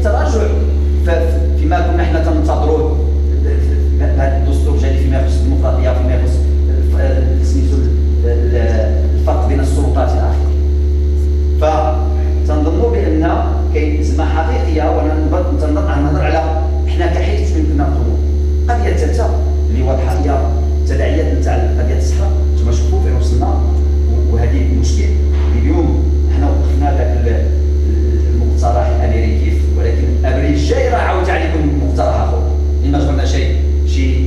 تراجع فيما كنا حنا تنتظروا هذا الدستور جديد فيما يخص الديمقراطيه، فيما يخص سميتو الفرق بين السلطات الى اخره. فتنظنوا بان كاين ازمه حقيقيه، وانا نهضر على حنا كحزب شنو يمكن نخدموا. القضيه الثالثه اللي واضحه هي التداعيات نتاع قضيه الصحه. نتوما شوفوا فين وصلنا، وهذه المشكل. اليوم حنا وقفنا ذاك المقترح الامريكي، ولكن ابريل الجاي راه عاود عليكم مقترح اخر اللي ما جبرنا شي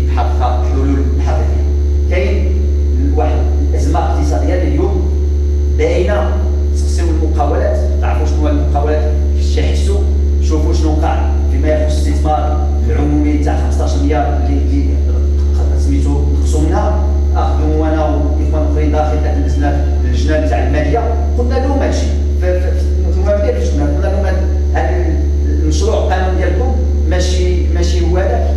حلول حقيقيه. كاين واحد الازمه اقتصاديه اللي اليوم باينه. تقسموا المقاولات، تعرفوا شنو هي المقاولات، تحسوا شوفوا شنو وقع فيما يخص الاستثمار العمومي تاع 15 مليار اللي سميتو خصومنا. اخذوا انا واخوان اخرين داخل دزنا للجنه تاع الماليه، قلنا لهم هادشي ما ديالش، قلنا لهم هذا المشروع القانون ديالكم ماشي هو هذا،